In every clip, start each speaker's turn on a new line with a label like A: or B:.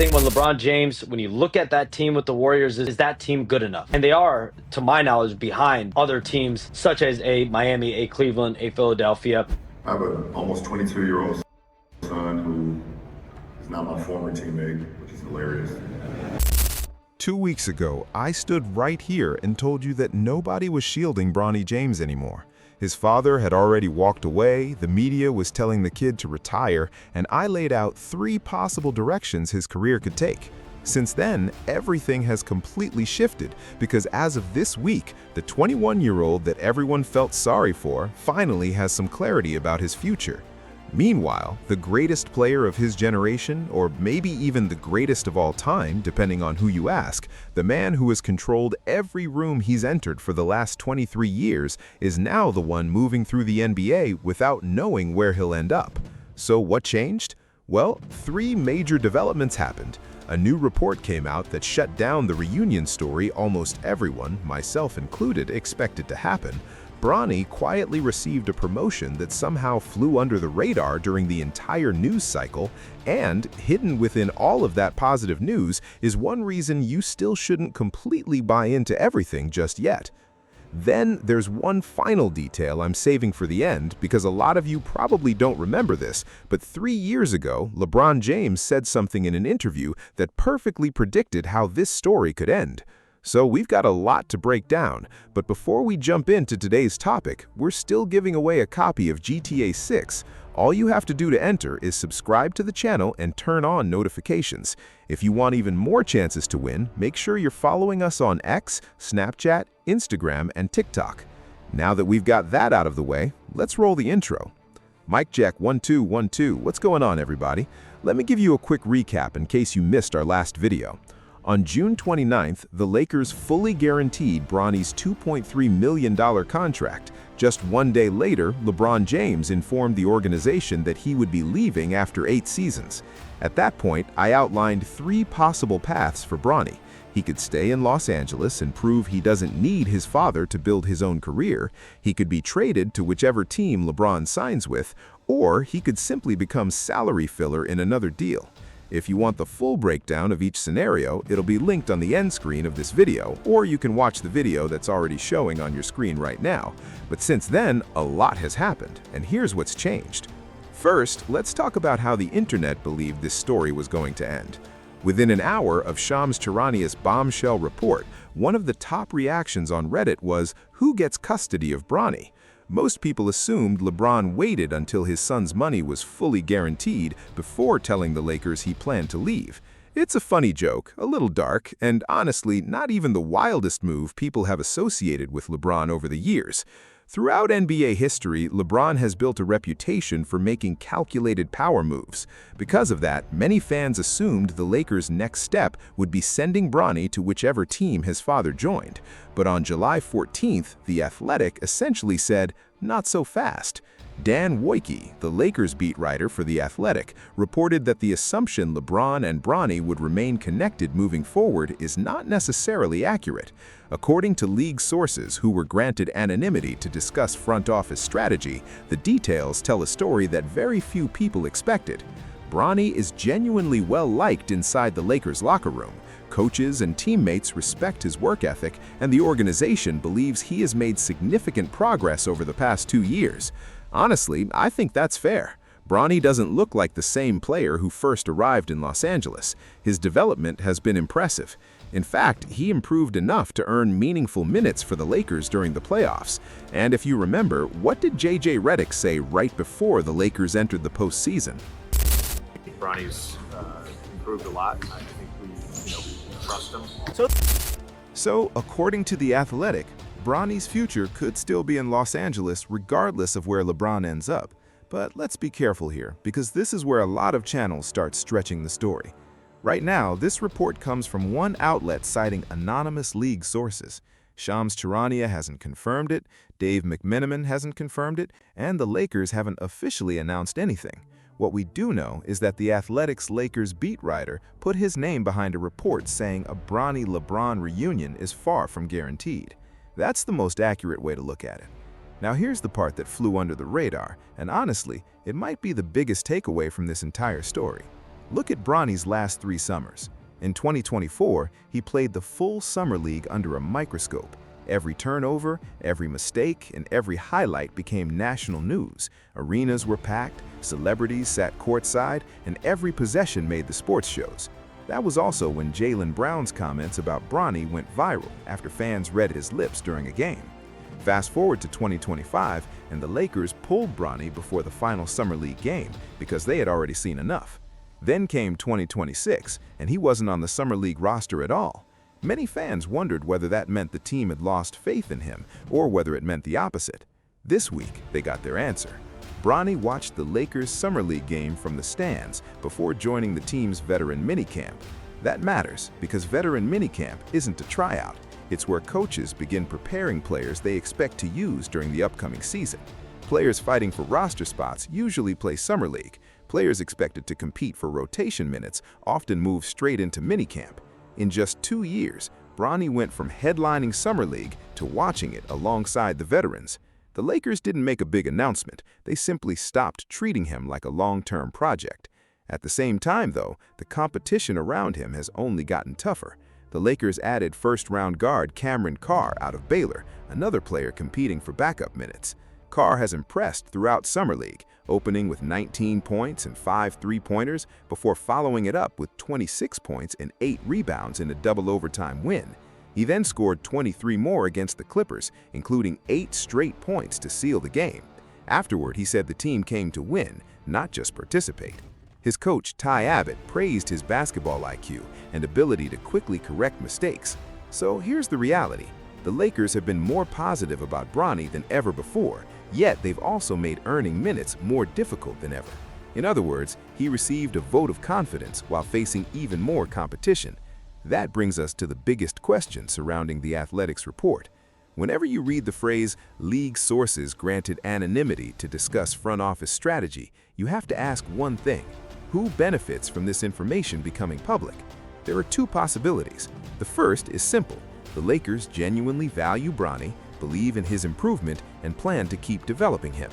A: think when LeBron James, when you look at that team with the Warriors, is that team good enough? And they are, to my knowledge, behind other teams such as a Miami, a Cleveland, a Philadelphia.
B: I have an almost 22-year-old son who is not my former teammate, which is hilarious.
C: 2 weeks ago, I stood right here and told you that nobody was shielding Bronny James anymore. His father had already walked away, the media was telling the kid to retire, and I laid out 3 possible directions his career could take. Since then, everything has completely shifted because as of this week, the 21-year-old that everyone felt sorry for finally has some clarity about his future. Meanwhile, the greatest player of his generation, or maybe even the greatest of all time, depending on who you ask, the man who has controlled every room he's entered for the last 23 years, is now the one moving through the NBA without knowing where he'll end up. So what changed? Well, 3 major developments happened. A new report came out that shut down the reunion story almost everyone, myself included, expected to happen. Bronny quietly received a promotion that somehow flew under the radar during the entire news cycle, and hidden within all of that positive news is one reason you still shouldn't completely buy into everything just yet. Then there's one final detail I'm saving for the end because a lot of you probably don't remember this, but 3 years ago, LeBron James said something in an interview that perfectly predicted how this story could end. So we've got a lot to break down, but before we jump into today's topic, we're still giving away a copy of GTA 6. All you have to do to enter is subscribe to the channel and turn on notifications. If you want even more chances to win, make sure you're following us on X, Snapchat, Instagram, and TikTok. Now that we've got that out of the way, let's roll the intro. Mic check 1 2 1 2. What's going on, everybody? Let me give you a quick recap in case you missed our last video. On June 29th, the Lakers fully guaranteed Bronny's $2.3 million contract. Just 1 day later, LeBron James informed the organization that he would be leaving after 8 seasons. At that point, I outlined 3 possible paths for Bronny. He could stay in Los Angeles and prove he doesn't need his father to build his own career. He could be traded to whichever team LeBron signs with, or he could simply become salary filler in another deal. If you want the full breakdown of each scenario, it'll be linked on the end screen of this video, or you can watch the video that's already showing on your screen right now. But since then, a lot has happened, and here's what's changed. First, let's talk about how the internet believed this story was going to end. Within an hour of Shams Charania's bombshell report, one of the top reactions on Reddit was, "Who gets custody of Bronny?" Most people assumed LeBron waited until his son's money was fully guaranteed before telling the Lakers he planned to leave. It's a funny joke, a little dark, and honestly, not even the wildest move people have associated with LeBron over the years. Throughout NBA history, LeBron has built a reputation for making calculated power moves. Because of that, many fans assumed the Lakers' next step would be sending Bronny to whichever team his father joined. But on July 14th, The Athletic essentially said, "Not so fast." Dan Wojcicki, the Lakers beat writer for The Athletic, reported that the assumption LeBron and Bronny would remain connected moving forward is not necessarily accurate. According to league sources who were granted anonymity to discuss front office strategy, the details tell a story that very few people expected. Bronny is genuinely well-liked inside the Lakers locker room. Coaches and teammates respect his work ethic, and the organization believes he has made significant progress over the past 2 years. Honestly, I think that's fair. Bronny doesn't look like the same player who first arrived in Los Angeles. His development has been impressive. In fact, he improved enough to earn meaningful minutes for the Lakers during the playoffs. And if you remember, what did JJ Redick say right before the Lakers entered the postseason?
D: Bronny's improved a lot. I think we trust him.
C: So, according to The Athletic, Bronny's future could still be in Los Angeles regardless of where LeBron ends up. But let's be careful here, because this is where a lot of channels start stretching the story. Right now, this report comes from one outlet citing anonymous league sources. Shams Charania hasn't confirmed it, Dave McMenamin hasn't confirmed it, and the Lakers haven't officially announced anything. What we do know is that The Athletic's Lakers beat writer put his name behind a report saying a Bronny-LeBron reunion is far from guaranteed. That's the most accurate way to look at it. Now here's the part that flew under the radar, and honestly, it might be the biggest takeaway from this entire story. Look at Bronny's last 3 summers. In 2024, he played the full summer league under a microscope. Every turnover, every mistake, and every highlight became national news. Arenas were packed, celebrities sat courtside, and every possession made the sports shows. That was also when Jaylen Brown's comments about Bronny went viral after fans read his lips during a game. Fast forward to 2025, and the Lakers pulled Bronny before the final Summer League game because they had already seen enough. Then came 2026, and he wasn't on the Summer League roster at all. Many fans wondered whether that meant the team had lost faith in him or whether it meant the opposite. This week, they got their answer. Bronny watched the Lakers' Summer League game from the stands before joining the team's veteran minicamp. That matters because veteran minicamp isn't a tryout. It's where coaches begin preparing players they expect to use during the upcoming season. Players fighting for roster spots usually play Summer League. Players expected to compete for rotation minutes often move straight into minicamp. In just 2 years, Bronny went from headlining Summer League to watching it alongside the veterans. The Lakers didn't make a big announcement. They simply stopped treating him like a long-term project. At the same time, though, the competition around him has only gotten tougher. The Lakers added first-round guard Cameron Carr out of Baylor, another player competing for backup minutes. Carr has impressed throughout Summer League, opening with 19 points and 5 three-pointers before following it up with 26 points and 8 rebounds in a double overtime win. He then scored 23 more against the Clippers, including 8 straight points to seal the game. Afterward, he said the team came to win, not just participate. His coach, Ty Abbott, praised his basketball IQ and ability to quickly correct mistakes. So here's the reality. The Lakers have been more positive about Bronny than ever before, yet they've also made earning minutes more difficult than ever. In other words, he received a vote of confidence while facing even more competition. That brings us to the biggest question surrounding the Athletics report. Whenever you read the phrase, "league sources granted anonymity to discuss front office strategy," you have to ask one thing. Who benefits from this information becoming public? There are 2 possibilities. The first is simple. The Lakers genuinely value Bronny, believe in his improvement, and plan to keep developing him.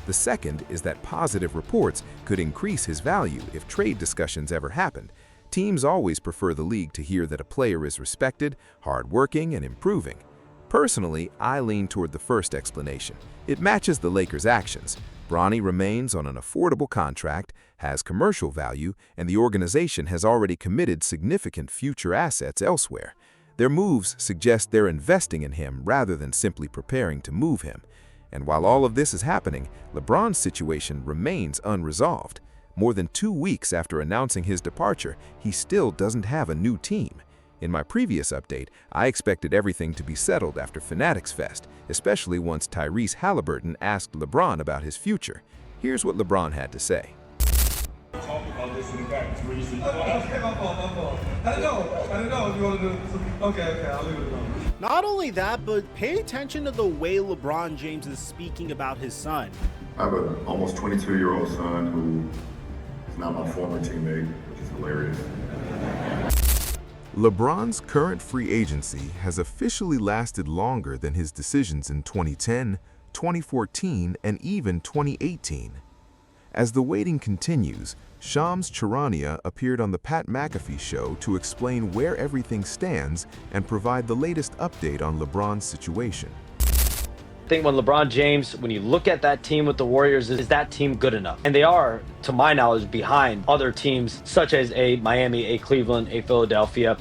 C: The second is that positive reports could increase his value if trade discussions ever happened. Teams always prefer the league to hear that a player is respected, hardworking, and improving. Personally, I lean toward the first explanation. It matches the Lakers' actions. Bronny remains on an affordable contract, has commercial value, and the organization has already committed significant future assets elsewhere. Their moves suggest they're investing in him rather than simply preparing to move him. And while all of this is happening, LeBron's situation remains unresolved. More than 2 weeks after announcing his departure, he still doesn't have a new team. In my previous update, I expected everything to be settled after Fanatics Fest, especially once Tyrese Halliburton asked LeBron about his future. Here's what LeBron had to say.
E: Talk about this in the back. Okay, my fault. I didn't know if you want to do this. Okay, I'll leave it alone.
F: Not only that, but pay attention to the way LeBron James is speaking about his son.
B: I have an almost 22-year-old son who is not my former teammate, which is hilarious.
C: LeBron's current free agency has officially lasted longer than his decisions in 2010, 2014, and even 2018. As the waiting continues, Shams Charania appeared on the Pat McAfee show to explain where everything stands and provide the latest update on LeBron's situation.
A: I think when LeBron James, when you look at that team with the Warriors, is that team good enough? And they are, to my knowledge, behind other teams such as a Miami, a Cleveland, a Philadelphia.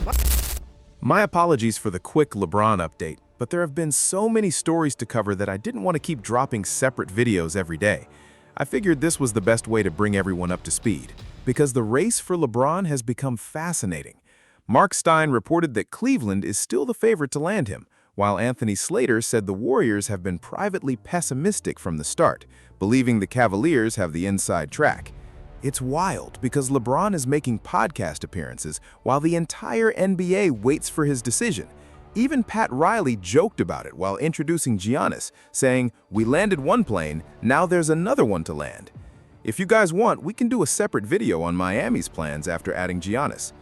G: My apologies for the quick LeBron update, but there have been so many stories to cover that I didn't want to keep dropping separate videos every day. I figured this was the best way to bring everyone up to speed, because the race for LeBron has become fascinating. Mark Stein reported that Cleveland is still the favorite to land him, while Anthony Slater said the Warriors have been privately pessimistic from the start, believing the Cavaliers have the inside track. It's wild because LeBron is making podcast appearances while the entire NBA waits for his decision. Even Pat Riley joked about it while introducing Giannis, saying, "We landed one plane, now there's another one to land." If you guys want, we can do a separate video on Miami's plans after adding Giannis.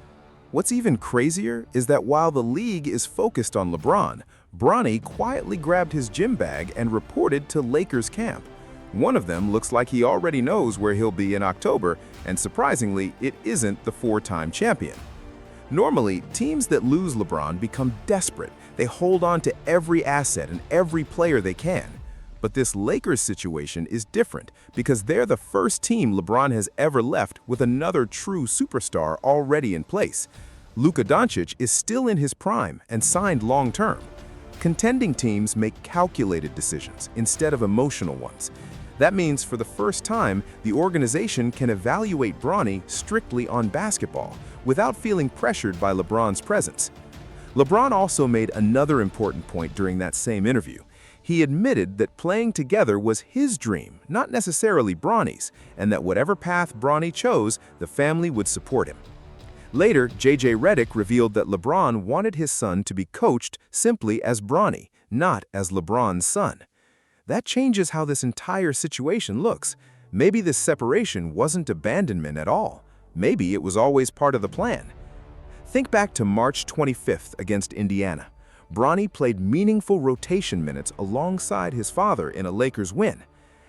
G: What's even crazier is that while the league is focused on LeBron, Bronny quietly grabbed his gym bag and reported to Lakers camp.
C: One of them looks like he already knows where he'll be in October, and surprisingly, it isn't the four-time champion. Normally, teams that lose LeBron become desperate. They hold on to every asset and every player they can. But this Lakers situation is different because they're the first team LeBron has ever left with another true superstar already in place. Luka Doncic is still in his prime and signed long-term. Contending teams make calculated decisions instead of emotional ones. That means for the first time, the organization can evaluate Bronny strictly on basketball without feeling pressured by LeBron's presence. LeBron also made another important point during that same interview. He admitted that playing together was his dream, not necessarily Bronny's, and that whatever path Bronny chose, the family would support him. Later, J.J. Redick revealed that LeBron wanted his son to be coached simply as Bronny, not as LeBron's son. That changes how this entire situation looks. Maybe this separation wasn't abandonment at all. Maybe it was always part of the plan. Think back to March 25th against Indiana. Bronny played meaningful rotation minutes alongside his father in a Lakers win.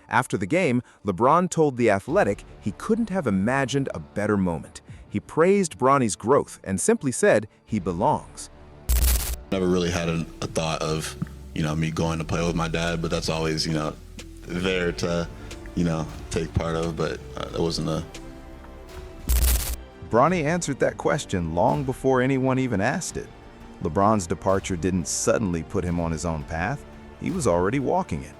C: After the game, LeBron told The Athletic he couldn't have imagined a better moment. He praised Bronny's growth and simply said he belongs.
H: Never really had a thought of, me going to play with my dad, but that's always, there to, take part of, but it wasn't a...
C: Bronny answered that question long before anyone even asked it. LeBron's departure didn't suddenly put him on his own path. He was already walking it.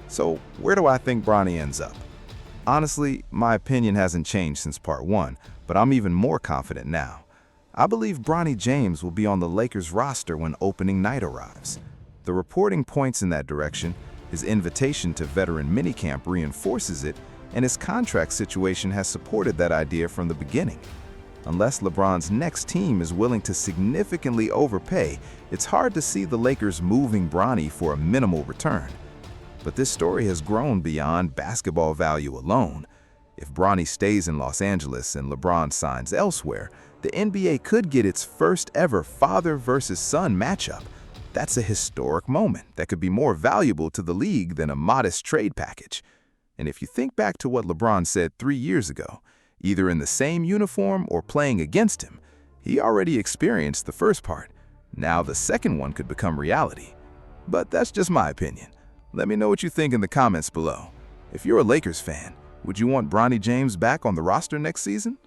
C: So where do I think Bronny ends up? Honestly, my opinion hasn't changed since part 1, but I'm even more confident now. I believe Bronny James will be on the Lakers roster when opening night arrives. The reporting points in that direction, his invitation to veteran minicamp reinforces it, and his contract situation has supported that idea from the beginning. Unless LeBron's next team is willing to significantly overpay, it's hard to see the Lakers moving Bronny for a minimal return. But this story has grown beyond basketball value alone. If Bronny stays in Los Angeles and LeBron signs elsewhere, the NBA could get its first ever father versus son matchup. That's a historic moment that could be more valuable to the league than a modest trade package. And if you think back to what LeBron said 3 years ago, either in the same uniform or playing against him, he already experienced the first part. Now the second one could become reality. But that's just my opinion. Let me know what you think in the comments below. If you're a Lakers fan, would you want Bronny James back on the roster next season?